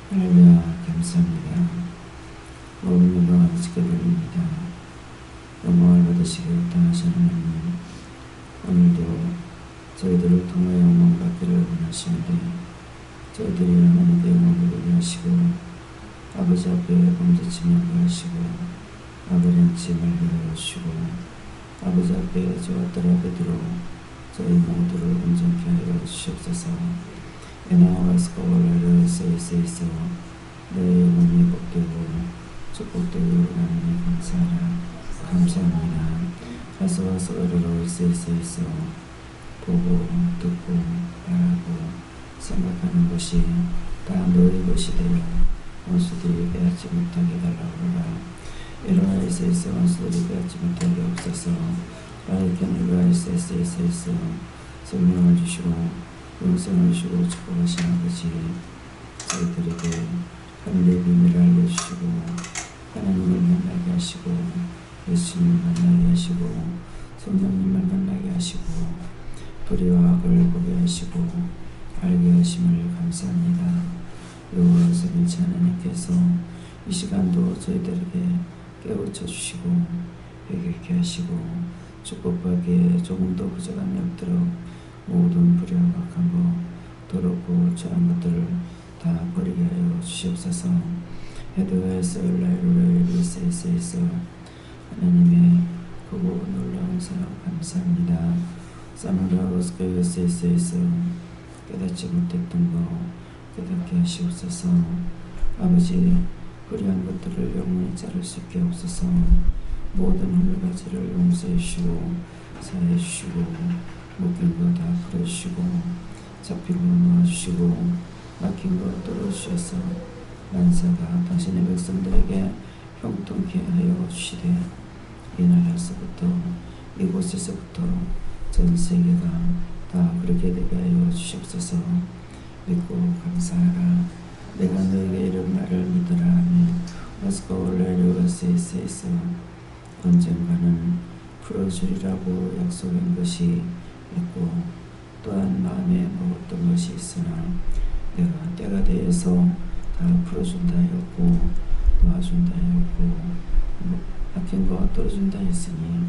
할렐루야, 감사합니다. 모든 영광 아버지께 돌립니다. 영광을 받으시기 합당하신 하나님, 오늘도 저희들을 통하여 영광 받기를 원하시는데 저희들이 하나님께 영광을 보게 하시고 아버지 앞에 범죄치 말게 하시고 아버지 말게 하시고 아버지 앞에 저와 딸 앞에 들어 저희 모두를 온전케 하여 주시옵소서. 에나와스가 원래를 세이세이서 내 영혼이 복되고 축복되고 하나님 감사하라. 감사합니다. 가서와 소리로 세이세이서 보고 듣고 바라고 생각하는 것이 다 너희 것이 되어 원수들이 빼앗지 못하게 달라오라. 일어나 이세이서 원수들이 빼앗지 못하게 없어서 바리케는 루아이세이세이서 성령을 주시고 영생을 주시고 축복하신 아버지, 저희들에게 하늘의 비밀을 알려주시고 하나님을 만나게 하시고 예수님을 만나게 하시고 성령님을 만나게 하시고 불의와 악을 보게 하시고 알게 하심을 감사합니다. 여호와 성인치 하나님께서 이 시간도 저희들에게 깨우쳐 주시고 회개케 하시고 축복받기에 조금 더 부족함이 없도록 모든 불의와 악한 것, 더럽고 저한 것들을 다 버리게 하여 주시옵소서. 헤드웨스 라이루레이리세이세이서 하나님의 크고 놀라운 사랑 감사합니다. 사무라우스케이세이세이서 깨닫지 못했던 것 깨닫게 하시옵소서. 아버지, 불의한 것들을 영원히 자를 수 있게 없어서 모든 홀가지를 용서해 주시고 사해 주시고 묶인 거 다 풀어주시고 잡힌 거 놓아주시고 막힌 거 뚫어주셔서 만사가 당신의 백성들에게 형통케 하여 주시되 이 나라에서부터 이곳에서부터 전 세계가 다 그렇게 되게 하여 주시옵소서. 믿고 감사하라. 내가 너에게 이런 말을 믿으라 하면 와스코올레르와세이세이서 언젠가는 풀어주리라고 약속한 것이 있고 또한 마음에 먹었던 것이 있으나 내가 때가 되어서 다 풀어준다 하였고 도와준다 하였고 막힌 거 떨어준다 했으니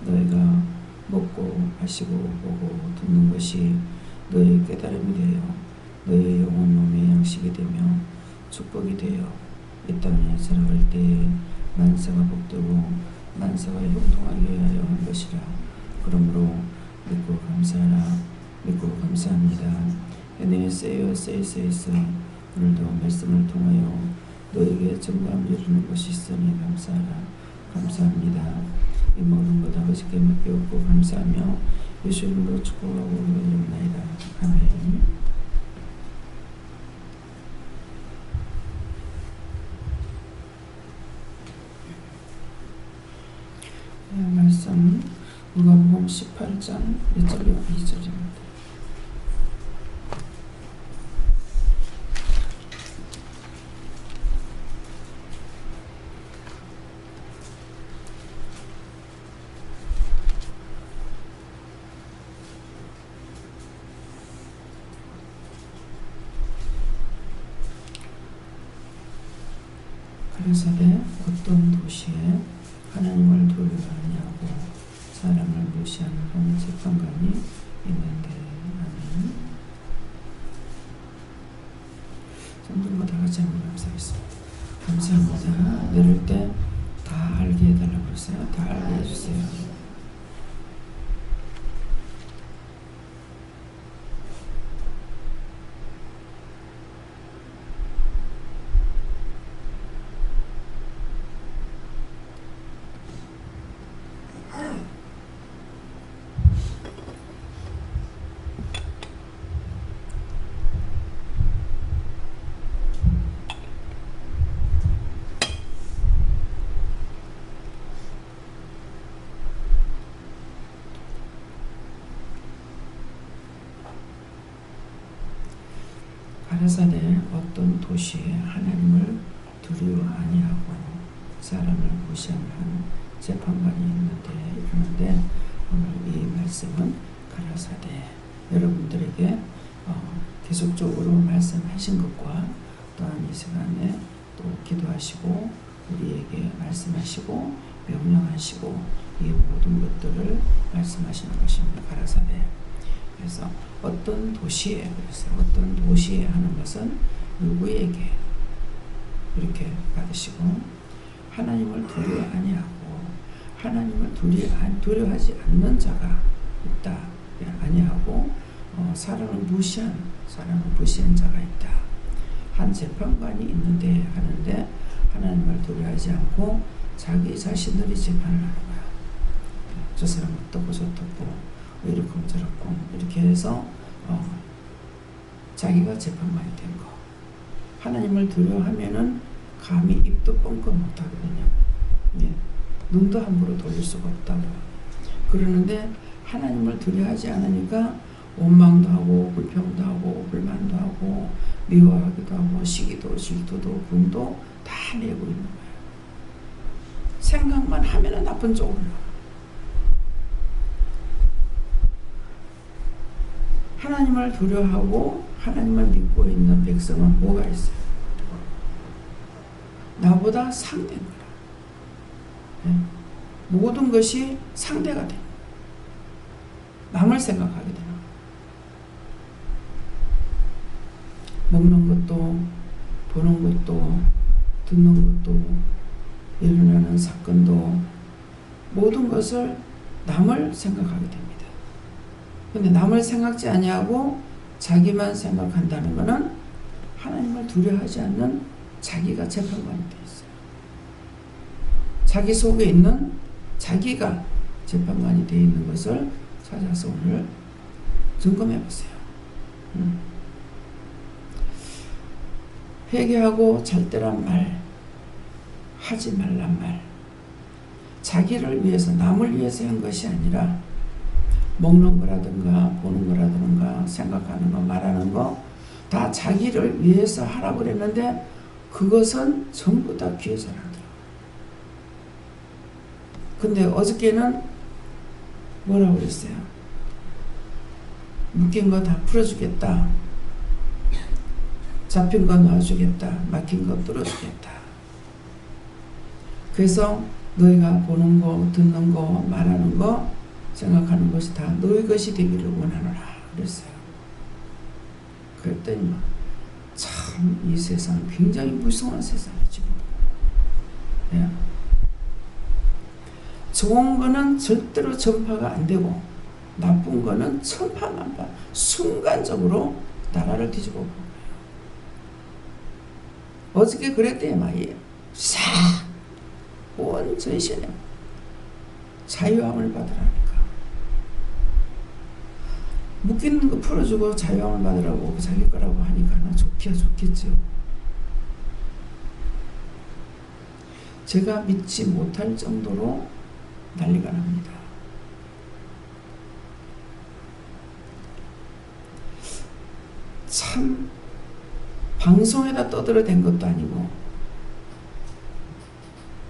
너희가 먹고 마시고 보고 듣는 것이 너희 깨달음이 되어 너희 영혼 몸의 양식이 되며 축복이 되어 이 땅에 살아갈 때에 만사가 복되고 만사가 형통하게 하여 한 것이라. 그러므로 믿고 감사하라. 믿고 감사합니다. 에네세요 세이세이서 오늘도 말씀을 통하여 너에게 정감 이루는 것이 있으니 감사하라. 감사합니다. 이 모든 것 아버지께 맡겨오고 감사하며 예수 이름으로 축복하고 올려옵나이다. 아멘. 말씀 누가복음 18장 1절로 2절입니다. 가랴사대 어떤 도시에 하나님을 두려워하냐고 사람을 무시하는 한 재판관이 있는데. 아멘. 성도들과 다 같이 한번 감사하겠습니다. 감사합니다. 내릴 때 다 알게 해달라고 그랬어요. 다 알게 해주세요. 가랴사대 어떤 도시에 하나님을 두려워 아니하고 사람을 무시하는 한 재판관이 있는데 오늘 이 말씀은 가랴사대 여러분들에게 계속적으로 말씀하신 것과 또한 이 시간에 또 기도하시고 우리에게 말씀하시고 명령하시고 이 모든 것들을 말씀하시는 것입니다. 가라사대. 그래서 어떤 도시에 하는 것은 누구에게 이렇게 받으시고 하나님을 두려워 아니하고 하나님을 두려워하지 않는 자가 있다 아니하고 사람을 무시한 자가 있다. 한 재판관이 있는데 하는데 하나님을 두려워하지 않고 자기 자신들이 재판을 하는 거야. 저 사람 어떻고 저떻고 이렇고 저렇고 이렇게 해서 자기가 재판관이 된 거. 하나님을 두려워하면은 감히 입도 뻥끗 못하거든요. 예. 눈도 함부로 돌릴 수가 없다고. 그러는데 하나님을 두려워하지 않으니까 원망도 하고 불평도 하고 불만도 하고 미워하기도 하고 시기도 질투도 분도 다 내고 있는 거예요. 생각만 하면은 나쁜 쪽으로 나와. 하나님을 두려워하고 하나님을 믿고 있는 백성은 뭐가 있어요? 나보다 상대인 거야. 네? 모든 것이 상대가 돼. 남을 생각하게 되는 거야. 먹는 것도 보는 것도 듣는 것도 일어나는 사건도 모든 것을 남을 생각하게 됩니다. 근데 남을 생각지 아니하고 자기만 생각한다는 것은 하나님을 두려워하지 않는 자기가 재판관이 되어 있어요. 자기 속에 있는 자기가 재판관이 되어 있는 것을 찾아서 오늘 점검해 보세요. 회개하고 잘때란 말, 하지 말란 말, 자기를 위해서 남을 위해서 한 것이 아니라 먹는 거라든가 보는 거라든가 생각하는 거 말하는 거 다 자기를 위해서 하라고 그랬는데 그것은 전부 다 귀에서 나더라고요. 근데 어저께는 뭐라고 그랬어요? 묶인 거 다 풀어주겠다. 잡힌 거 놔주겠다. 막힌 거 뚫어주겠다. 그래서 너희가 보는 거, 듣는 거, 말하는 거, 생각하는 것이 다 너희 것이 되기를 원하노라 그랬어요. 그랬더니 참 이 세상 굉장히 무서운 세상이지. 예. 좋은 거는 절대로 전파가 안 되고 나쁜 거는 천파만파 순간적으로 나라를 뒤집어 보는 거예요. 어저께 그랬더니 말이에요. 싹 온 전신에 자유함을 받으라니까. 묶이는 거 풀어주고 자유함을 받으라고 자기 거라고 하니까 나 좋겠죠. 제가 믿지 못할 정도로 난리가 납니다. 참 방송에다 떠들어댄 것도 아니고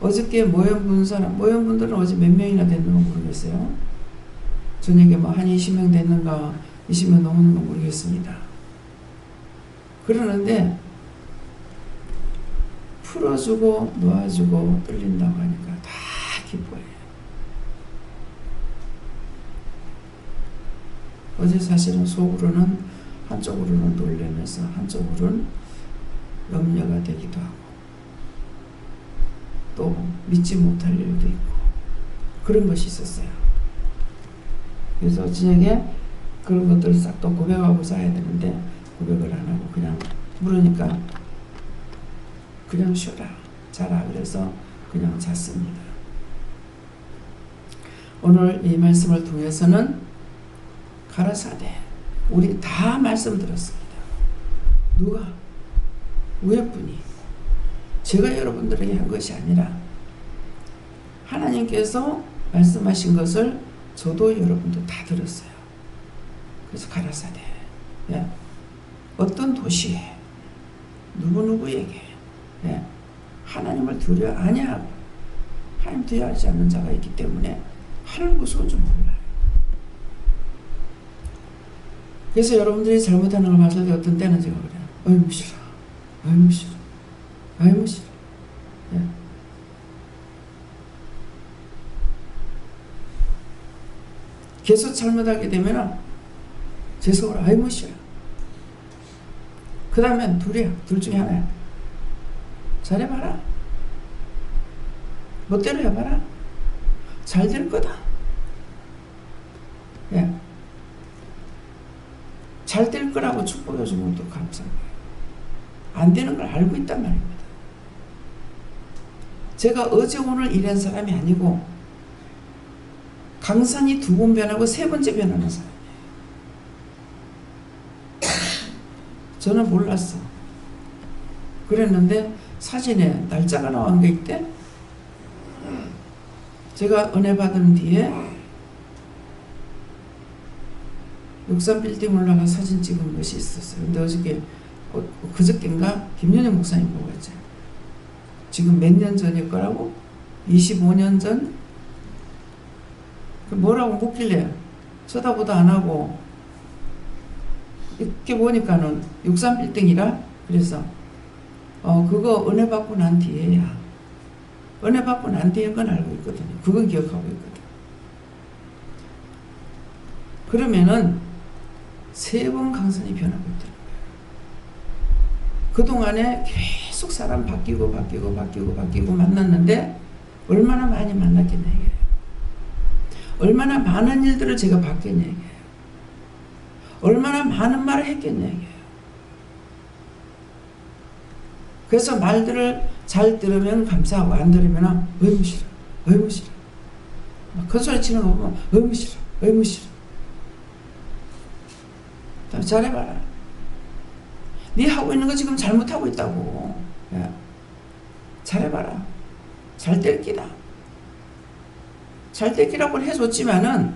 어저께 모형 본 사람, 모형분들은 어제 몇 명이나 됐는가 모르겠어요. 저녁에 뭐 한 20명 됐는가 20명 넘는가 모르겠습니다. 그러는데 풀어주고 놓아주고 뚫린다고 하니까 다 기뻐해요. 어제 사실은 속으로는 한쪽으로는 놀라면서 한쪽으로는 염려가 되기도 하고 또 믿지 못할 일도 있고 그런 것이 있었어요. 그래서 저녁에 그런 것들을 싹 또 고백하고 자야 되는데 고백을 안 하고 그냥 물으니까 그냥 쉬어라 자라 그래서 그냥 잤습니다. 오늘 이 말씀을 통해서는 가라사대 우리 다 말씀드렸습니다. 누가? 위에분이 제가 여러분들에게 한 것이 아니라 하나님께서 말씀하신 것을 저도 여러분도 다 들었어요. 그래서 가라사대 예. 어떤 도시에 누구에게 예. 하나님을 두려워 아니하고 하나님 두려워하지 않는 자가 있기 때문에 하늘 무서운 줄 몰라요. 그래서 여러분들이 잘못하는 걸 봤을 때 어떤 때는 제가 그래요. 어이 무시라. 아이고 싫어. 아이고 싫어. 예. 계속 잘못하게 되면 제 속으로 아이고 싫어. 그 다음엔 둘이야. 둘 중에 하나야. 잘해봐라. 멋대로 해봐라. 잘 될 거다. 예. 잘 될 거라고 축복해 주면 또 감사한 거예요. 안 되는 걸 알고 있단 말입니다. 제가 어제 오늘 이런 사람이 아니고 강산이 2번 변하고 3번째 변하는 사람이에요. 저는 몰랐어. 그랬는데 사진에 날짜가 나온 게 있대. 제가 은혜 받은 뒤에 63빌딩 올라가 사진 찍은 것이 있었어요. 근데 어저께 그저께인가 김윤영 목사님 보고 갔죠. 지금 몇 년 전일 거라고? 25년 전? 뭐라고 묻길래 쳐다보도 안 하고 이렇게 보니까는 63빌딩이라 그래서 그거 은혜 받고 난 뒤에야. 은혜 받고 난 뒤인 건 알고 있거든요. 그건 기억하고 있거든. 그러면은 3번 강산이 변하고 있더라고요. 그동안에 계속 사람 바뀌고 만났는데 얼마나 많이 만났겠냐 이게요. 얼마나 많은 일들을 제가 봤겠냐 이게요. 얼마나 많은 말을 했겠냐 이게요. 그래서 말들을 잘 들으면 감사하고 안 들으면 의무 싫어. 의무 싫어. 큰 소리 치는 거 보면 의무 싫어. 의무 싫어. 잘해봐라. 네 하고 있는 거 지금 잘못하고 있다고. 야, 잘해봐라. 잘 될 기다. 잘 될 기라고 해줬지만은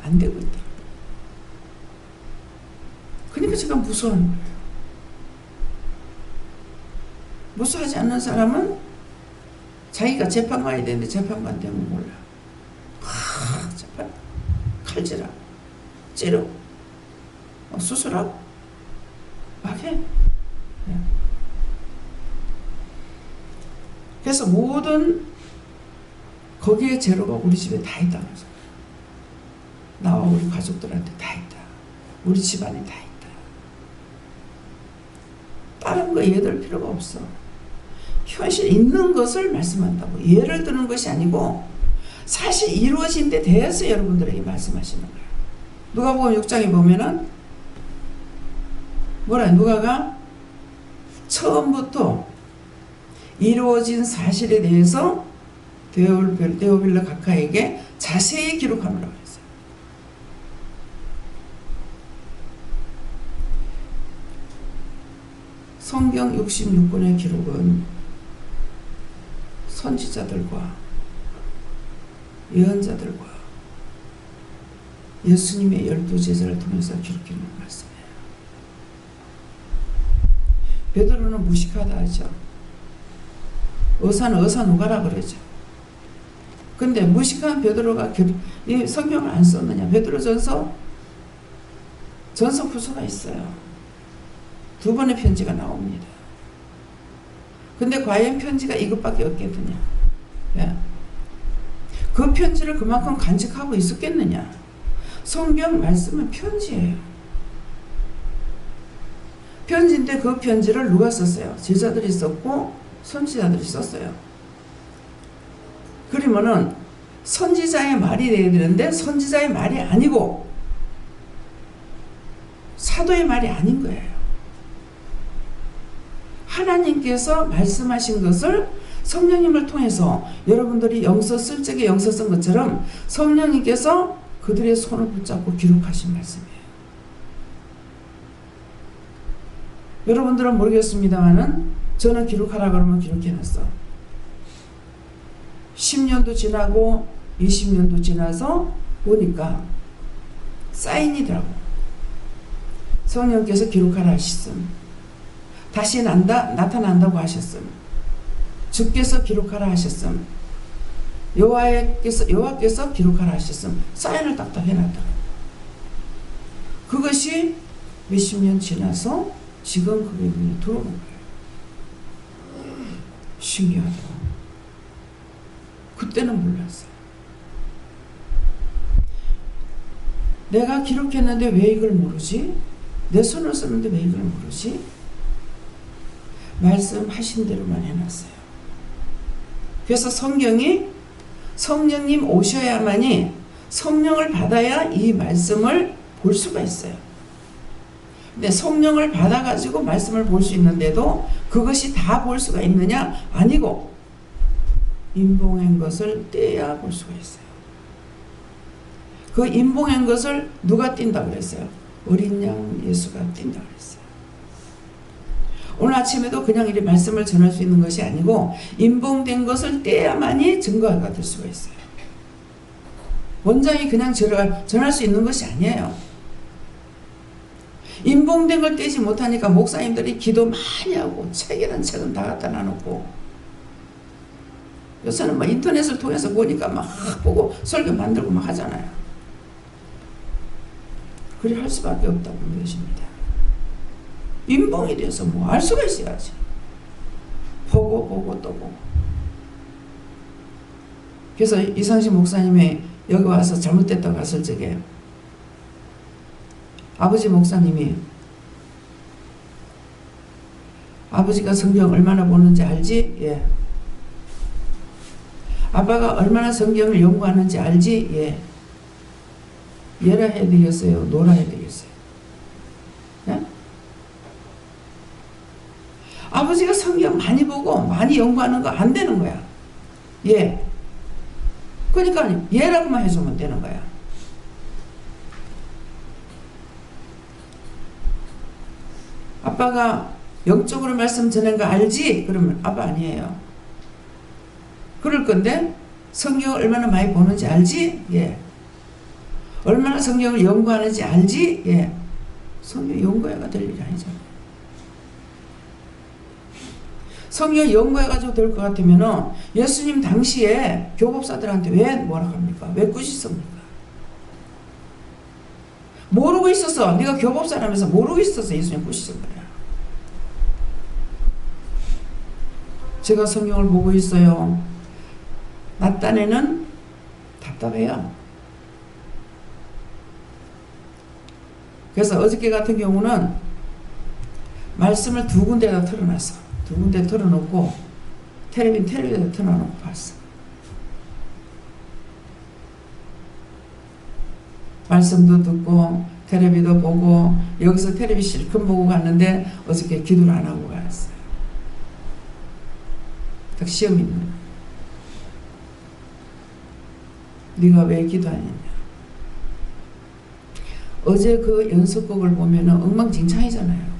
안 되고 있다. 그러니까 제가 무서운 거예요. 무서워하지 않는 사람은 자기가 재판 가야 되는데 재판관 되면 몰라. 재판 칼질하고 찌르고 수술하고 막 해. 그래서 모든 거기에 재료가 우리 집에 다 있다는 거죠. 나와 우리 가족들한테 다 있다. 우리 집안에 다 있다. 다른 거 예들 필요가 없어. 현실 있는 것을 말씀한다고. 예를 드는 것이 아니고 사실 이루어진 데 대해서 여러분들에게 말씀하시는 거예요. 누가복음 6장에 보면은 누가가 처음부터 이루어진 사실에 대해서 데오빌라 각하에게 자세히 기록하느라고 했어요. 성경 66권의 기록은 선지자들과 예언자들과 예수님의 12제자를 통해서 기록되는 말씀이에요. 베드로는 무식하다 하죠. 의사는 의사 누가라 그러죠. 근데 무식한 베드로가 이 성경을 안 썼느냐. 베드로전서 후서가 있어요. 2번의 편지가 나옵니다. 근데 과연 편지가 이것밖에 없겠느냐. 예. 그 편지를 그만큼 간직하고 있었겠느냐. 성경 말씀은 편지예요. 편지인데 그 편지를 누가 썼어요? 제자들이 썼고 선지자들이 썼어요. 그러면은 선지자의 말이 돼야 되는데 선지자의 말이 아니고 사도의 말이 아닌 거예요. 하나님께서 말씀하신 것을 성령님을 통해서 여러분들이 영서 쓸 적에 영서 쓴 것처럼 성령님께서 그들의 손을 붙잡고 기록하신 말씀이에요. 여러분들은 모르겠습니다만은 저는 기록하라 그러면 기록해놨어. 10년도 지나고 20년도 지나서 보니까 사인이더라고. 성령께서 기록하라 하셨음. 다시 나타난다고 하셨음. 주께서 기록하라 하셨음. 여호와께서 기록하라 하셨음. 사인을 딱딱 해놨더라고. 그것이 몇십 년 지나서 지금 그게 눈에 들어오는 거예요. 신기하다. 그때는 몰랐어요. 내가 기록했는데 왜 이걸 모르지? 내 손을 썼는데 왜 이걸 모르지? 말씀하신 대로만 해놨어요. 그래서 성경이 성령님 오셔야만이, 성령을 받아야 이 말씀을 볼 수가 있어요. 근데 성령을 받아가지고 말씀을 볼 수 있는데도 그것이 다 볼 수가 있느냐? 아니고 인봉한 것을 떼야 볼 수가 있어요. 그 인봉한 것을 누가 띈다고 그랬어요? 어린 양 예수가 띈다고 그랬어요. 오늘 아침에도 그냥 이렇게 말씀을 전할 수 있는 것이 아니고 인봉된 것을 떼야만이 증거가 될 수가 있어요. 원장이 그냥 전할 수 있는 것이 아니에요. 인봉된 걸 떼지 못하니까 목사님들이 기도 많이 하고 책이란 책은 다 갖다 놔놓고, 요새는 뭐 인터넷을 통해서 보니까 막 보고 설교 만들고 막 하잖아요. 그리 할 수밖에 없다고 것입니다. 인봉이 돼서 뭐 알 수가 있어야지. 보고 또 보고. 그래서 이상식 목사님이 여기 와서 잘못됐다고 갔을 적에 아버지 목사님이, 아버지가 성경 얼마나 보는지 알지? 예. 아빠가 얼마나 성경을 연구하는지 알지? 예. 예라 해드렸어요? 노라 해드렸어요? 예? 아버지가 성경 많이 보고 많이 연구하는 거 안 되는 거야. 예. 그러니까 예라고만 해주면 되는 거야. 아빠가 영적으로 말씀 전한 거 알지? 그러면 아빠 아니에요. 그럴 건데 성경을 얼마나 많이 보는지 알지? 예. 얼마나 성경을 연구하는지 알지? 예. 성경 연구해가 될 일이 아니잖아요. 성경 연구해가지고 될 것 같으면 예수님 당시에 교법사들한테 왜 뭐라 합니까? 왜 꾸짖습니까? 모르고 있었어. 네가 교법사라면서 모르고 있었어. 예수님 꾸짖은 거야. 제가 성경을 보고 있어요. 낮 딴에는 답답해요. 그래서 어저께 같은 경우는 말씀을 두 군데다 틀어놨어. 두 군데 틀어놓고 텔레비전 틀어놓고 봤어. 말씀도 듣고 텔레비도 보고, 여기서 텔레비 실컷 보고 갔는데 어저께 기도를 안 하고 갔어요. 딱 시험 있는 거야. 네가 왜 기도하느냐. 어제 그 연습곡을 보면은 엉망진창이잖아요.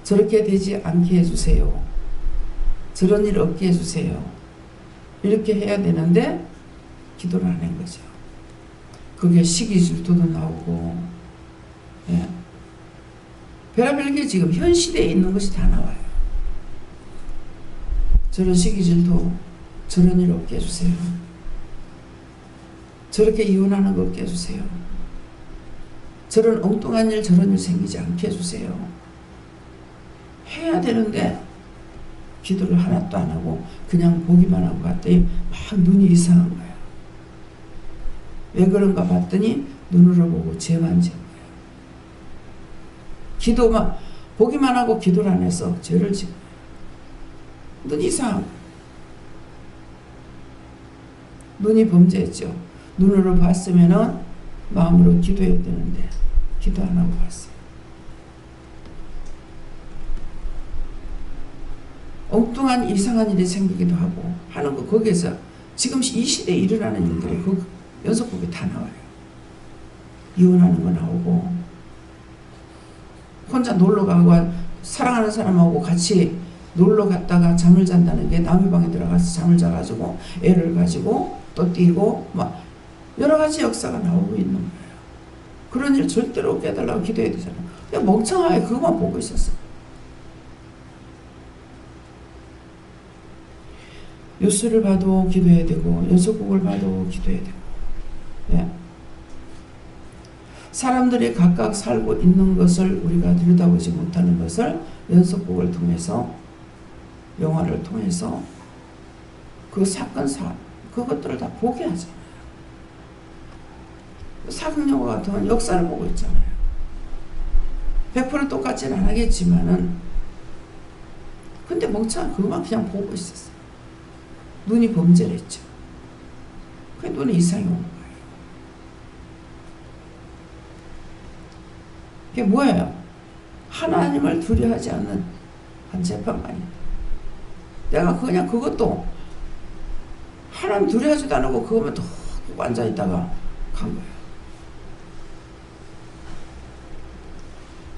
저렇게 되지 않게 해주세요. 저런 일 없게 해주세요. 이렇게 해야 되는데 기도를 안 한 거죠. 그게 시기 질투도 나오고, 예. 별의별 게 지금 현 시대에 있는 것이 다 나와요. 저런 시기 질투, 저런 일 없게 해주세요. 저렇게 이혼하는 거 없게 해주세요. 저런 엉뚱한 일, 저런 일 생기지 않게 해주세요. 해야 되는데 기도를 하나도 안 하고 그냥 보기만 하고 갔더니 막 눈이 이상한 거야. 왜 그런가 봤더니 눈으로 보고 죄만 지은 거야. 기도만, 보기만 하고 기도를 안 해서 죄를 지은 거야. 눈이 이상한 거야. 눈이 범죄했죠. 눈으로 봤으면은 마음으로 기도해야 되는데 기도 안 하고 봤어요. 엉뚱한 이상한 일이 생기기도 하고 하는 거, 거기에서 지금 이 시대에 일어나는 일들이 그 연속곡에 다 나와요. 이혼하는 거 나오고, 혼자 놀러 가고 사랑하는 사람하고 같이 놀러 갔다가 잠을 잔다는 게 남의 방에 들어가서 잠을 자가지고 애를 가지고 또 뛰고 막 여러 가지 역사가 나오고 있는 거예요. 그런 일 절대로 없게 해달라고 기도해야 되잖아요. 그냥 멍청하게 그것만 보고 있었어. 뉴스를 봐도 기도해야 되고 연속곡을 봐도 기도해야 되고, 예. 사람들이 각각 살고 있는 것을 우리가 들여다보지 못하는 것을 연속곡을 통해서 영화를 통해서 그 사건 그것들을 다 보게 하잖아요. 사극 영화 같은 건 역사를 보고 있잖아요. 100% 똑같지는 안 하겠지만은, 근데 멍청한 그것만 그냥 보고 있었어요. 눈이 범죄를 했죠. 그 눈에 이상이 오는 거예요. 그게 뭐예요? 하나님을 두려워하지 않는 한 재판관이. 내가 그냥 그것도 하나님 두려워하지도 않고 그거만 또 앉아있다가 간 거예요.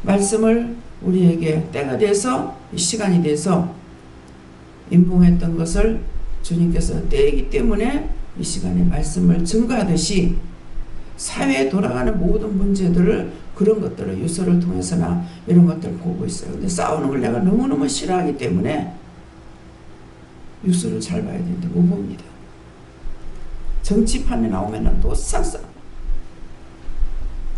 말씀을 우리에게 때가 돼서 시간이 돼서 임봉했던 것을 주님께서 때이기 때문에 이 시간에 말씀을 증거하듯이 사회에 돌아가는 모든 문제들을 그런 것들을 유서를 통해서나 이런 것들을 보고 있어요. 근데 싸우는 걸 내가 너무너무 싫어하기 때문에 유서를 잘 봐야 되는데 못 봅니다. 정치판에 나오면 또 쌍쌍.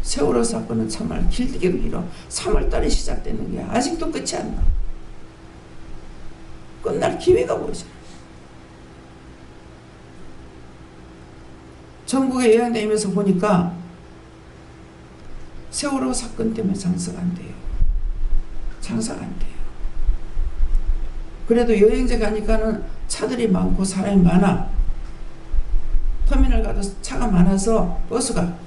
세월호 사건은 정말 길기도 길어. 3월달에 시작되는 게 아직도 끝이 안 나. 끝날 기회가 보이잖아요. 전국에 여행 다니면서 보니까 세월호 사건 때문에 장사가 안 돼요. 장사가 안 돼요. 그래도 여행지 가니까는 차들이 많고 사람이 많아. 터미널 가도 차가 많아서 버스가.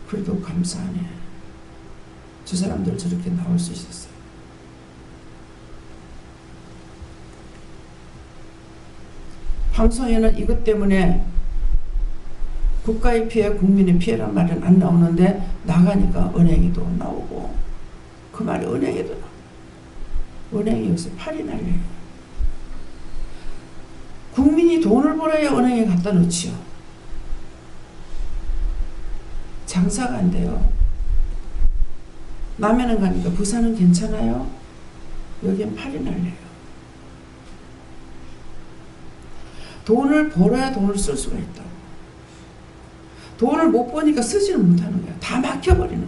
그래도 감사하네. 저 사람들 저렇게 나올 수 있었어요. 방송에는 이것 때문에 국가의 피해, 국민의 피해란 말은 안 나오는데 나가니까 은행에도 나오고 그 말이 은행에도 나오고 은행이 여기서 팔이 날려요. 국민이 돈을 벌어야 은행에 갖다 놓지요. 장사가 안 돼요. 남해는 가니까 부산은 괜찮아요. 여기는 팔이 날려요. 돈을 벌어야 돈을 쓸 수가 있다고. 돈을 못 버니까 쓰지는 못하는 거야. 다 막혀버리는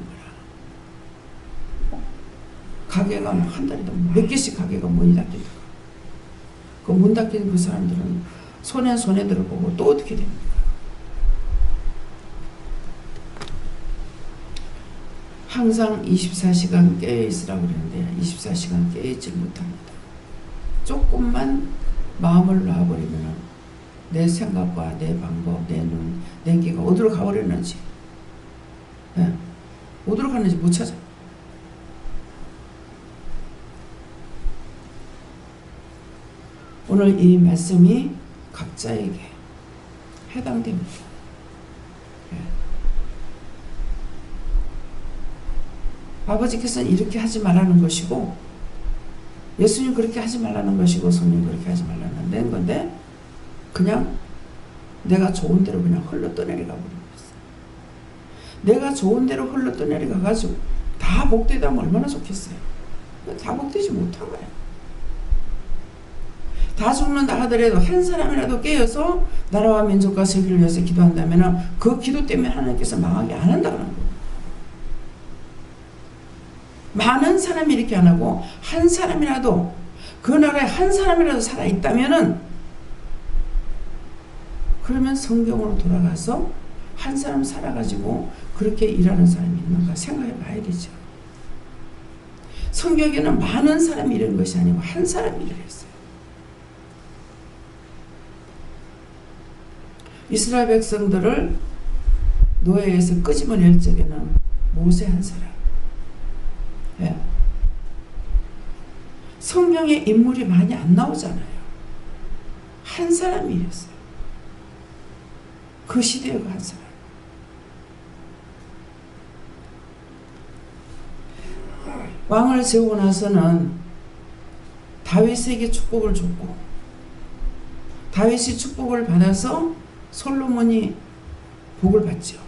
거야. 가게가 한 달에도 몇 개씩 가게가 문이 닫히더라. 그 문 닫힌 그 사람들은 손해들을 보고 또 어떻게 됩니까? 항상 24시간 깨어있으라고 그러는데 24시간 깨어있지 못합니다. 조금만 마음을 놔버리면 내 생각과 내 방법, 내 눈, 내 귀가 어디로 가버렸는지, 어디로 갔는지 못 찾아. 오늘 이 말씀이 각자에게 해당됩니다. 아버지께서는 이렇게 하지 말라는 것이고 예수님 그렇게 하지 말라는 것이고 성령 그렇게 하지 말라는 건데 그냥 내가 좋은 대로 그냥 흘러 떠내려가 버린 거였어요. 내가 좋은 대로 흘러 떠내려가 가지고 다 복되다면 얼마나 좋겠어요. 다 복되지 못한 거예요. 다 죽는다 하더라도 한 사람이라도 깨어서 나라와 민족과 세계를 위해서 기도한다면 그 기도 때문에 하나님께서 망하게 안 한다는 거예요. 많은 사람이 이렇게 안 하고 한 사람이라도 그 나라에 한 사람이라도 살아있다면은 그러면 성경으로 돌아가서 한 사람 살아가지고 그렇게 일하는 사람이 있는가 생각해 봐야 되죠. 성경에는 많은 사람이 이런 것이 아니고 한 사람이 일을 했어요. 이스라엘 백성들을 노예에서 끄집어낼 적에는 모세 한 사람. 성경에 인물이 많이 안 나오잖아요. 한 사람이 일했어요. 그 시대의 그 한 사람. 왕을 세우고 나서는 다윗에게 축복을 줬고 다윗이 축복을 받아서 솔로몬이 복을 받죠.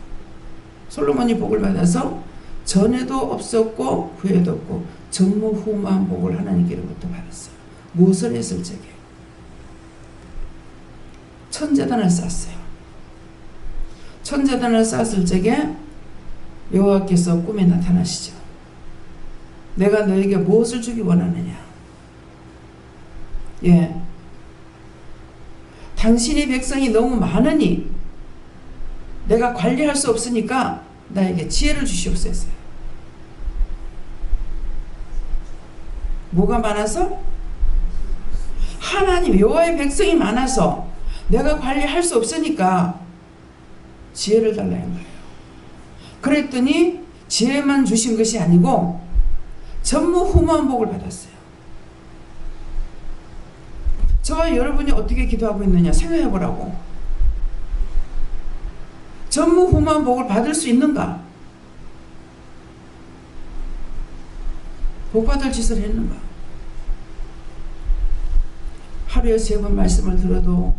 솔로몬이 복을 받아서 전에도 없었고 후에도 없고 전무후무한 복을 하나님께로부터 받았어요. 무엇을 했을 적에 천제단을 쌓았어요. 천제단을 쌓았을 적에 여호와께서 꿈에 나타나시죠. 내가 너에게 무엇을 주기 원하느냐. 예. 당신의 백성이 너무 많으니 내가 관리할 수 없으니까 나에게 지혜를 주시옵소서 했어요. 뭐가 많아서? 하나님 여호와의 백성이 많아서 내가 관리할 수 없으니까 지혜를 달라는 거예요. 그랬더니 지혜만 주신 것이 아니고 전무후무한 복을 받았어요. 저와 여러분이 어떻게 기도하고 있느냐 생각해 보라고. 전무후무한 복을 받을 수 있는가? 복받을 짓을 했는가? 하루에 3번 말씀을 들어도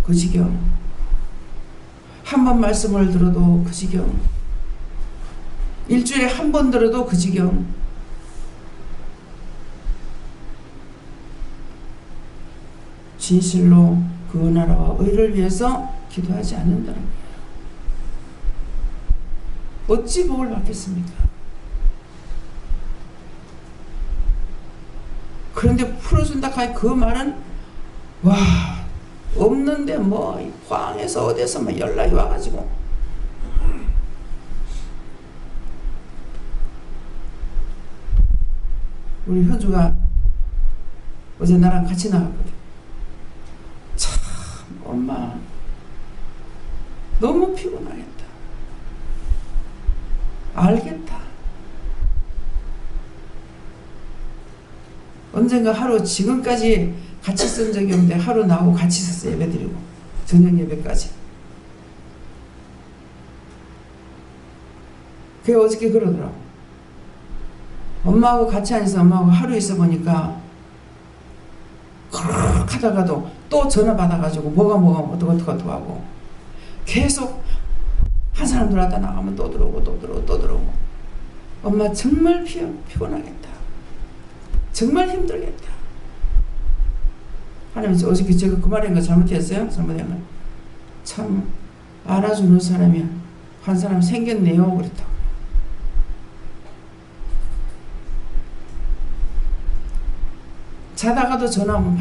그 지경, 한 번 말씀을 들어도 그 지경, 일주일에 한 번 들어도 그 지경. 진실로 그 나라와 의를 위해서 기도하지 않는다는 거예요. 어찌 복을 받겠습니까? 그런데 풀어준다 하니 그 말은 와 없는데 뭐 포항에서 어디서 막 연락이 와가지고 우리 현주가 어제 나랑 같이 나갔거든. 참 엄마 너무 피곤하겠다. 알겠다. 언젠가 하루 지금까지 같이 쓴 적이 없는데 하루 나하고 같이 썼어요. 예배드리고 저녁 예배까지. 그게 어저께 그러더라고. 엄마하고 같이 앉아서 엄마하고 하루 있어 보니까 그렇게 하다가도 또 전화 받아가지고 뭐가 어떡 하고 계속 한 사람 들어왔다 나가면 또 들어오고 엄마 정말 피곤하겠다. 정말 힘들겠다. 하나님 어저께 제가 그 말한 거 잘못했어요? 잘못한 거. 참 알아주는 사람이 한 사람 생겼네요. 그랬다고. 자다가도 전화 한번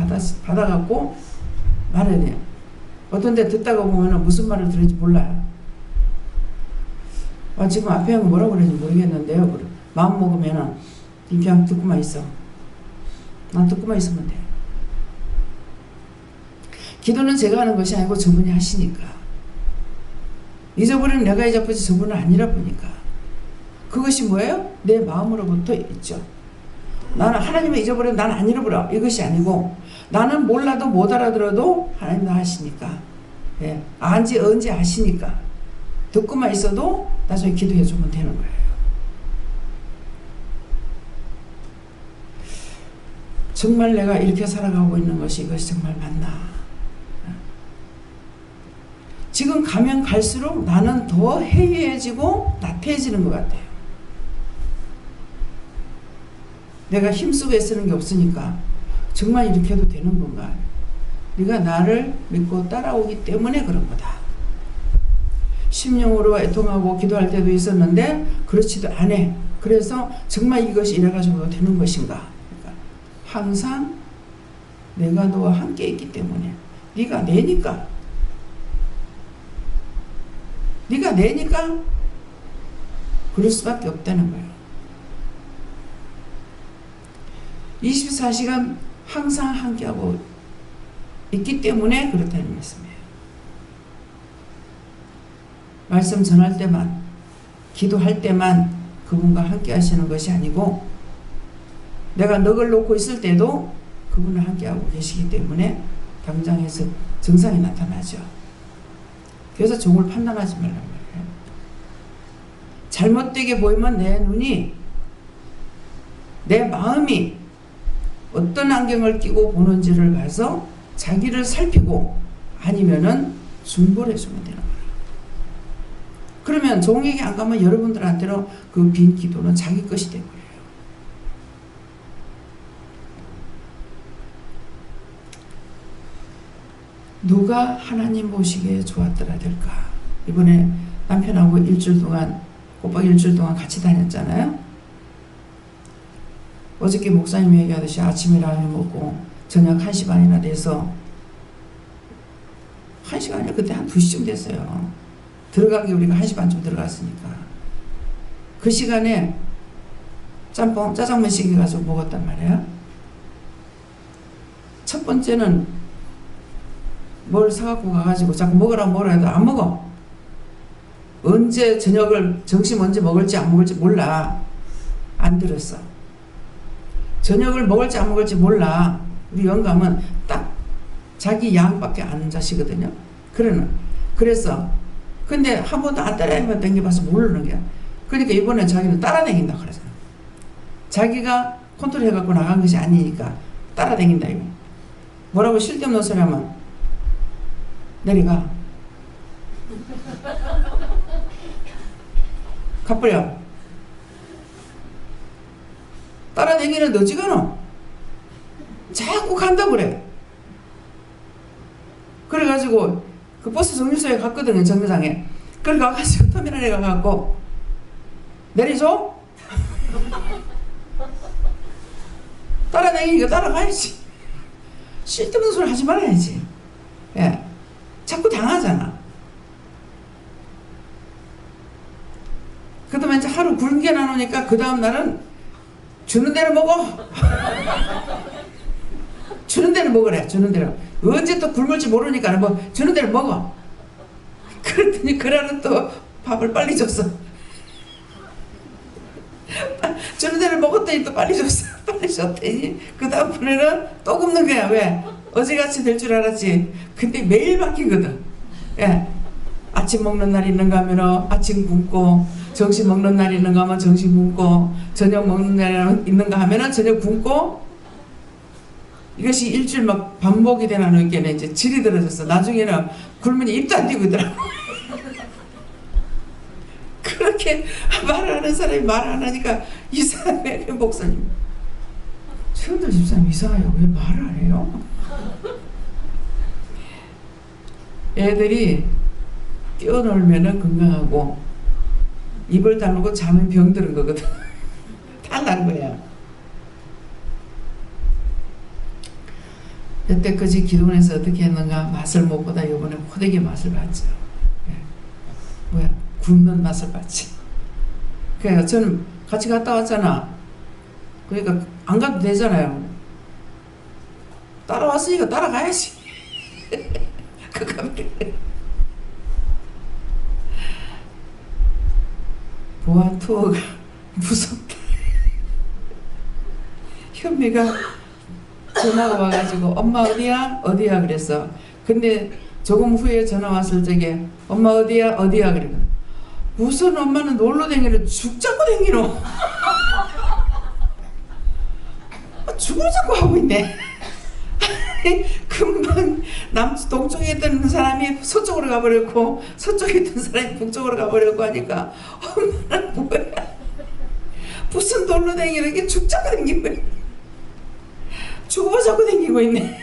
받아갖고 말해야 돼요. 어떤 데 듣다가 보면 무슨 말을 들을지 몰라요. 지금 앞에 한 거 뭐라고 그러는지 모르겠는데요. 마음 먹으면 그냥 듣고만 있어. 난 듣고만 있으면 돼. 기도는 제가 하는 것이 아니고 저분이 하시니까. 잊어버리면 내가 잊어버리지 저분은 안 잃어보니까. 그것이 뭐예요? 내 마음으로부터 있죠. 나는 하나님을 잊어버리면 나는 안 잃어버려. 이것이 아니고 나는 몰라도 못 알아들어도 하나님 다 하시니까. 예. 언제 아시니까. 듣고만 있어도 나중에 기도해 주면 되는 거예요. 정말 내가 이렇게 살아가고 있는 것이 이것이 정말 맞나? 지금 가면 갈수록 나는 더 해이해지고 나태해지는 것 같아요. 내가 힘쓰고 애쓰는 게 없으니까 정말 이렇게 해도 되는 건가? 네가 나를 믿고 따라오기 때문에 그런 거다. 심령으로 애통하고 기도할 때도 있었는데 그렇지도 않아. 그래서 정말 이것이 이래가지고 되는 것인가? 그러니까 항상 내가 너와 함께 있기 때문에 네가 내니까 그럴 수밖에 없다는 거예요. 24시간 항상 함께하고 있기 때문에 그렇다는 말씀이에요. 말씀 전할 때만, 기도할 때만 그분과 함께 하시는 것이 아니고 내가 넋을 놓고 있을 때도 그분을 함께하고 계시기 때문에 당장에서 증상이 나타나죠. 그래서 종을 판단하지 말란 말이에요. 잘못되게 보이면 내 눈이, 내 마음이 어떤 안경을 끼고 보는지를 봐서 자기를 살피고 아니면은 중보를 해주면 되는 거예요. 그러면 종에게 안 가면 여러분들한테는 그 빈 기도는 자기 것이 되버려요. 누가 하나님 보시기에 좋았더라 될까? 이번에 남편하고 꼬박 일주일 동안 같이 다녔잖아요. 어저께 목사님이 얘기하듯이 아침에 라면 먹고 저녁 1시 반이나 돼서 1시가 아니라 그때 한 2시쯤 됐어요. 들어가기 우리가 1시 반쯤 들어갔으니까. 그 시간에 짬뽕, 짜장면 시켜 가지고 먹었단 말이야. 첫 번째는 뭘 사갖고 가가지고 자꾸 먹으라 해도 안 먹어. 언제 저녁을, 점심 언제 먹을지 안 먹을지 몰라. 안 들었어. 저녁을 먹을지 안 먹을지 몰라. 우리 영감은 딱 자기 양밖에 안 자시거든요. 그래서 근데 한 번도 안 따라다니면 댕겨봐서 모르는 거야. 그러니까 이번에 자기는 따라다닌다 그러잖아. 자기가 컨트롤 해갖고 나간 것이 아니니까 따라다닌다 이거. 뭐라고 쓸데없는 소리 하면 내려가. 가버려. 따라다니는 어지간어. 자꾸 간다고 그래. 그래가지고 그 버스 정류소에 갔거든요. 정류장에. 그래 가가지고 터미널에 가갖고 내리죠? 따라다니니까 따라가야지. 쓸데없는 소리 하지 말아야지. 예. 자꾸 당하잖아. 그다음에 이제 하루 굶게 나누니까 그 다음 날은 주는 대로 먹어. 주는 대로 먹으래. 주는 대로. 언제 또 굶을지 모르니까 뭐 주는 대로 먹어. 그랬더니 그날은 또 밥을 빨리 줬어. 주는 대로 먹었더니 또 빨리 줬어. 빨리 줬더니 그 다음번에는 또 굶는 거야. 왜? 어제같이 될 줄 알았지. 근데 매일 바뀌거든. 예. 아침 먹는 날 있는가 하면 아침 굶고, 점심 먹는 날 있는가 하면 점심 굶고, 저녁 먹는 날 있는가 하면 저녁 굶고. 이것이 일주일 막 반복이 되는 의견에 이제 질이 들어졌어. 나중에는 굶으니 입도 안 띄고 있더라고. 그렇게 말을 하는 사람이 말을 안 하니까 이상해. 목사님, 최은들 집사님 이상해요. 왜 말을 안 해요? 애들이 뛰어놀면 건강하고 입을 다물고 자면 병드는 거거든. 다 난 거야. 여태까지 기도원에서 어떻게 했는가 맛을 못 보다 이번에 호되게 맛을 봤죠. 예. 뭐야, 굽는 맛을 봤지. 그러니까 저는 같이 갔다 왔잖아. 그러니까 안 가도 되잖아요. 따라왔으니까 따라가야지. 보아 투어가 무섭다. 현미가 전화가 와가지고 엄마 어디야? 어디야? 그랬어. 근데 조금 후에 전화 왔을 적에 엄마 어디야? 어디야? 그래. 무슨 엄마는 놀러 다니는 죽 잡고 다니노. 죽을 잡고 하고 있네. 금방 동쪽에 있던 사람이 서쪽으로 가버렸고 서쪽에 있던 사람이 북쪽으로 가버렸고 하니까 엄마는 뭐야? 무슨 놀러 다니는 게 죽 잡고 다니고 있네. 죽어 잡고 다니고 있네.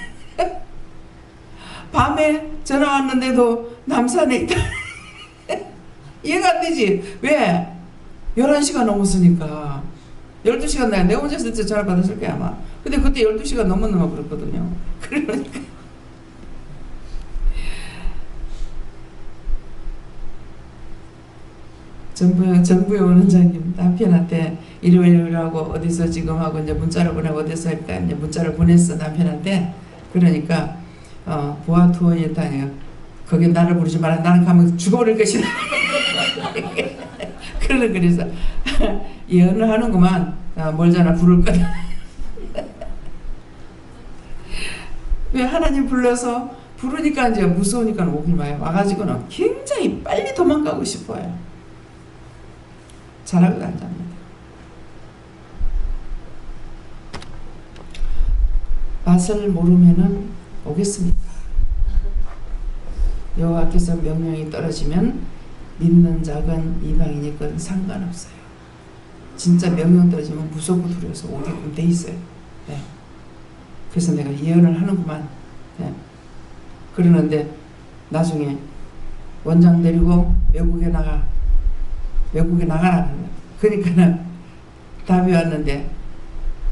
밤에 전화 왔는데도 남산에 있다. 이해가 안 되지? 왜? 11시가 넘었으니까. 12시간 나야 내가 혼자 있을 때 전화 받았을 거야 아마. 근데 그때 12시가 넘어 그랬거든요. 그러니까 정부의 원원장님 남편한테 일요일하고 어디서 지금 하고 이제 문자를 보내고 어디서 할까 이제 문자를 보냈어 남편한테. 그러니까 보아 투어에 다녀. 거기 나를 부르지 마라. 나는 가면 죽어버릴 것이다. 그래서 예언을 하는구만. 멀잖아 부를 거다. 왜 하나님 불러서 부르니까 이제 무서우니까 오긴 와요. 와가지고는 굉장히 빨리 도망가고 싶어요. 잘하고 다닙니다. 맛을 모르면은 오겠습니까? 여호와께서 명령이 떨어지면 믿는 자건 이방인이건 상관없어요. 진짜 명령 떨어지면 무섭고 두려워서 오게끔 돼 있어요. 네. 그래서 내가 예언을 하는구만. 네. 그러는데 나중에 원장 데리고 외국에 나가라. 그러니까는 답이 왔는데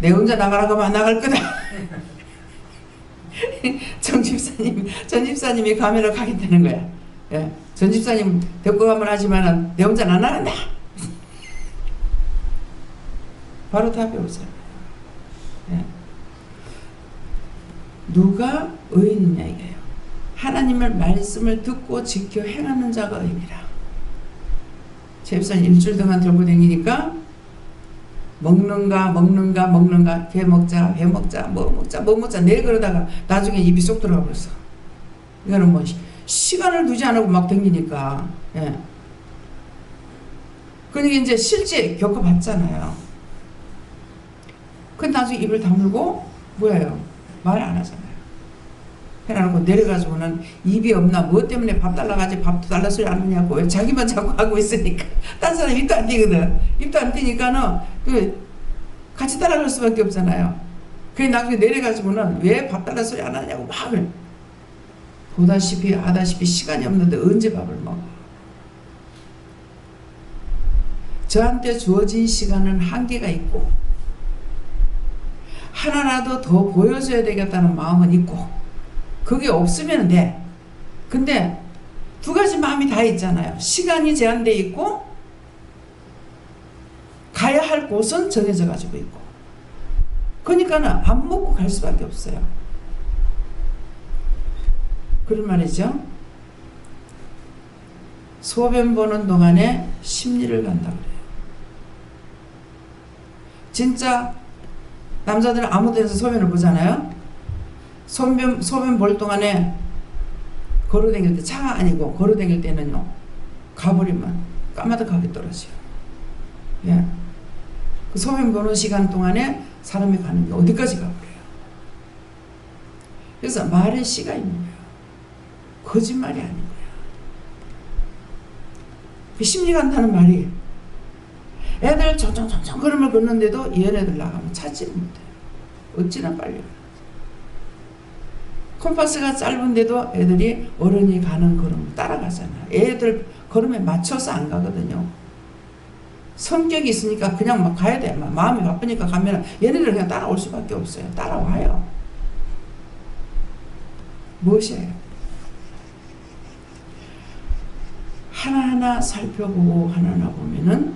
내 혼자 나가라고 하면 안 나갈 거다. 전 집사님이 가면을 가겠다는 거야. 예. 전 집사님 데리고 가면 하지만은 내 혼자는 안 나간다. 바로 답이 오잖아요. 예. 누가 의인이냐 이거예요. 하나님의 말씀을 듣고 지켜 행하는 자가 의인이라. 제 집사님 일주일 동안 들고 다니니까 먹는가 게 먹자 회 먹자 뭐 먹자 내 그러다가 나중에 입이 쏙 들어가 버렸어. 이거는 뭐 시간을 두지 않고 막 다니니까. 예. 그러니까 이제 실제 겪어봤잖아요. 근데 나중에 입을 다물고 뭐예요? 말 안 하잖아요. 해놔놓고 내려가지고는 입이 없나 뭐 때문에 밥 달라가지 밥도 달라 소리 안 하냐고. 왜 자기만 자꾸 하고 있으니까 딴 사람 입도 안 띄거든. 입도 안 띄니까는 같이 따라갈 수밖에 없잖아요. 그래 나중에 내려가지고는 왜 밥 달라 소리 안 하냐고 막 보다시피 아다시피 시간이 없는데 언제 밥을 먹어. 저한테 주어진 시간은 한계가 있고 하나라도 더 보여줘야 되겠다는 마음은 있고 그게 없으면 돼. 근데 두 가지 마음이 다 있잖아요. 시간이 제한되어 있고 가야 할 곳은 정해져 가지고 있고 그러니까는 안 먹고 갈 수밖에 없어요. 그런 말이죠. 소변 보는 동안에 심리를 간다 그래요. 진짜 남자들은 아무 데서 소변을 보잖아요. 소변 볼 동안에 걸어다닐 때 차가 아니고 걸어다닐 때는요. 가버리면 까마득하게 떨어져요. 예. 그 소변 보는 시간 동안에 사람이 가는 게 어디까지 가버려요. 그래서 말에 씨가 있는 거예요. 거짓말이 아닌 거야. 그 심리 간다는 말이 애들 점점 걸음을 걷는데도 얘네들 나가면 찾지를 못해요. 어찌나 빨리 가는지. 콤파스가 짧은데도 애들이 어른이 가는 걸음을 따라가잖아요. 애들 걸음에 맞춰서 안 가거든요. 성격이 있으니까 그냥 막 가야 돼. 마음이 바쁘니까 가면 얘네들 그냥 따라올 수밖에 없어요. 따라와요. 무엇이에요? 하나하나 살펴보고 하나하나 보면은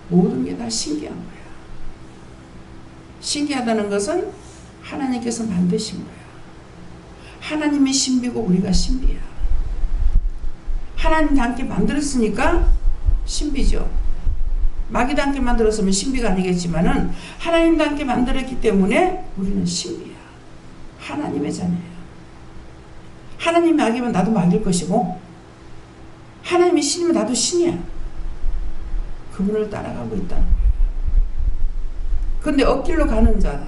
모든 게 다 신기한 거야. 신기하다는 것은 하나님께서 만드신 거야. 하나님이 신비고 우리가 신비야. 하나님과 함께 만들었으니까 신비죠. 마귀도 함께 만들었으면 신비가 아니겠지만은 하나님과 함께 만들었기 때문에 우리는 신비야. 하나님의 자녀야. 하나님이 마귀면 나도 마귀일 것이고 하나님이 신이면 나도 신이야. 그분을 따라가고 있다는 거예요. 그런데 엇길로 가는 자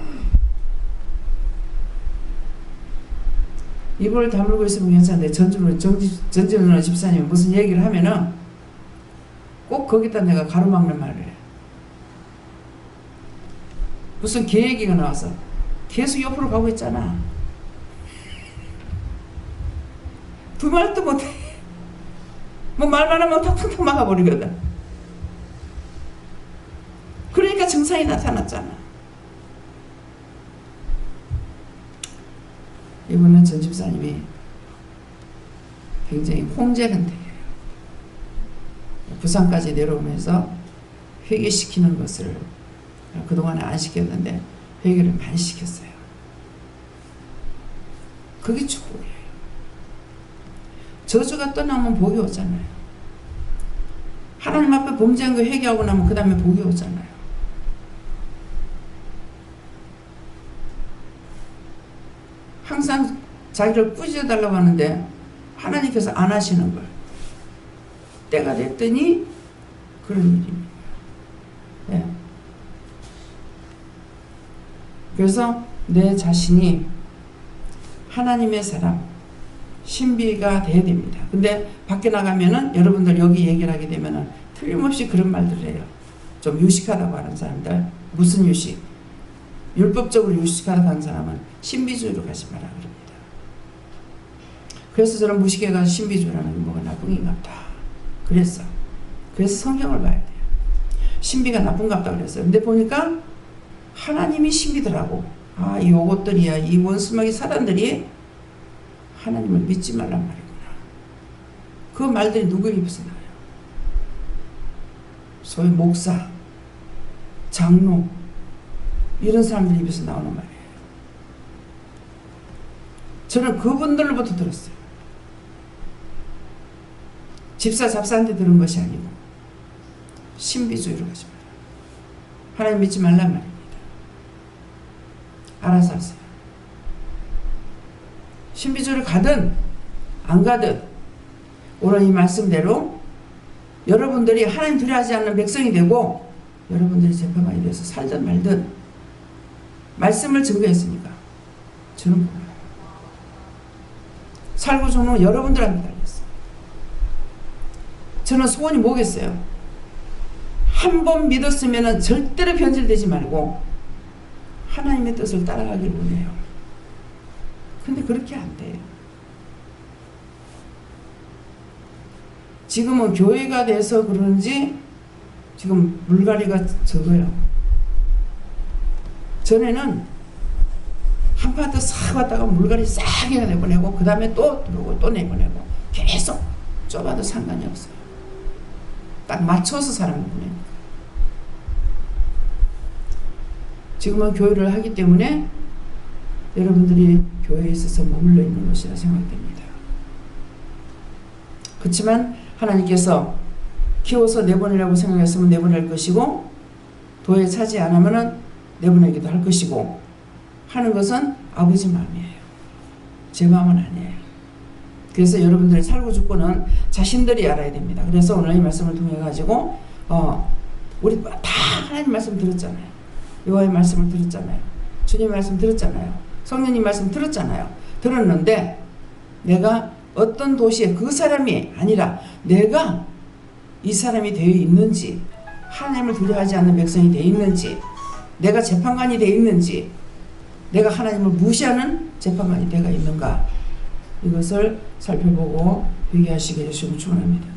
입을 다물고 있으면 괜찮은데 전진훈 집사님이 무슨 얘기를 하면은 꼭 거기다 내가 가로막는 말을 해. 무슨 개 얘기가 나와서 계속 옆으로 가고 있잖아. 두 말도 못해. 뭐 말만 하면 탁탁탁 막아버리거든. 그러니까 증상이 나타났잖아. 이번엔 전 집사님이 굉장히 홍제는데요. 부산까지 내려오면서 회개시키는 것을 그동안에 안 시켰는데 회개를 많이 시켰어요. 그게 축복이에요. 저주가 떠나면 복이 오잖아요. 하나님 앞에 범죄한 거 회개하고 나면 그 다음에 복이 오잖아요. 항상 자기를 꾸짖어달라고 하는데 하나님께서 안 하시는 걸 때가 됐더니 그런 일입니다. 네. 그래서 내 자신이 하나님의 사람 신비가 돼야 됩니다. 근데 밖에 나가면은 여러분들 여기 얘기를 하게 되면은 틀림없이 그런 말들을 해요. 좀 유식하다고 하는 사람들. 무슨 유식? 율법적으로 유식하다고 하는 사람은 신비주의로 가지 마라 그럽니다. 그래서 저는 무식해 가서 신비주의라는 게 뭐가 나쁜 게 같다. 그래서 성경을 봐야 돼요. 신비가 나쁜 것 같다 그랬어요. 근데 보니까 하나님이 신비더라고. 아, 이 요것들이야. 이 원수마귀 사단들이 하나님을 믿지 말란 말이구나. 그 말들이 누구의 입에서 나와요? 소위 목사, 장로 이런 사람들 입에서 나오는 말이에요. 저는 그분들로부터 들었어요. 집사 잡사한테 들은 것이 아니고 신비주의로 가지 마라. 하나님 믿지 말란 말입니다. 알아서 하세요. 신비주의를 가든 안 가든 오늘 이 말씀대로 여러분들이 하나님 두려워하지 않는 백성이 되고 여러분들이 재판관이 되어서 살든 말든 말씀을 증거했으니까 저는 몰라요. 살고 저는 여러분들한테 달렸어요. 저는 소원이 뭐겠어요? 한 번 믿었으면 절대로 변질되지 말고 하나님의 뜻을 따라가길 원해요. 근데 그렇게 안 돼요. 지금은 교회가 돼서 그런지 지금 물갈이가 적어요. 전에는 한 파트 싹 왔다가 물갈이 싹 내보내고 그 다음에 또 들어오고 또 내보내고 계속 좁아도 상관이 없어요. 딱 맞춰서 사람을 보내니까. 지금은 교회를 하기 때문에 여러분들이 교회에 있어서 머물러 있는 것이라 생각됩니다. 그렇지만 하나님께서 키워서 내보내라고 생각했으면 내보낼 것이고 도에 차지 않으면 내보내기도 할 것이고 하는 것은 아버지 마음이에요. 제 마음은 아니에요. 그래서 여러분들의 살고 죽고는 자신들이 알아야 됩니다. 그래서 오늘 이 말씀을 통해 가지고 우리 다 하나님 말씀 들었잖아요. 여호와의 말씀을 들었잖아요. 주님 말씀 들었잖아요. 성령님 말씀 들었잖아요. 들었는데 내가 어떤 도시에 그 사람이 아니라 내가 이 사람이 되어 있는지, 하나님을 두려워하지 않는 백성이 되어 있는지, 내가 재판관이 되어 있는지, 내가 하나님을 무시하는 재판관이 되어 있는가, 이것을 살펴보고 회개하시게 해주시면 축원합니다.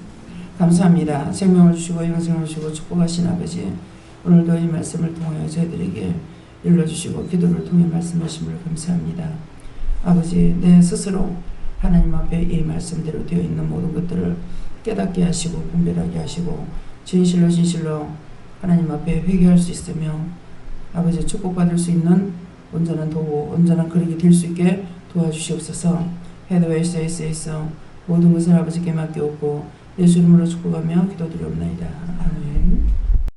감사합니다. 생명을 주시고 영생을 주시고 축복하신 아버지, 오늘도 이 말씀을 통하여 저희들에게 일러주시고 기도를 통해 말씀하심을 감사합니다. 아버지, 내 스스로 하나님 앞에 이 말씀대로 되어 있는 모든 것들을 깨닫게 하시고 분별하게 하시고 진실로 하나님 앞에 회개할 수 있으며 아버지 축복받을 수 있는 온전한 도구, 온전한 그릇이 될 수 있게 도와주시옵소서. 헤드웨이스에서 모든 것을 아버지께 맡겨오고 예수 이름으로 축복하며 기도드리옵나이다. 아멘.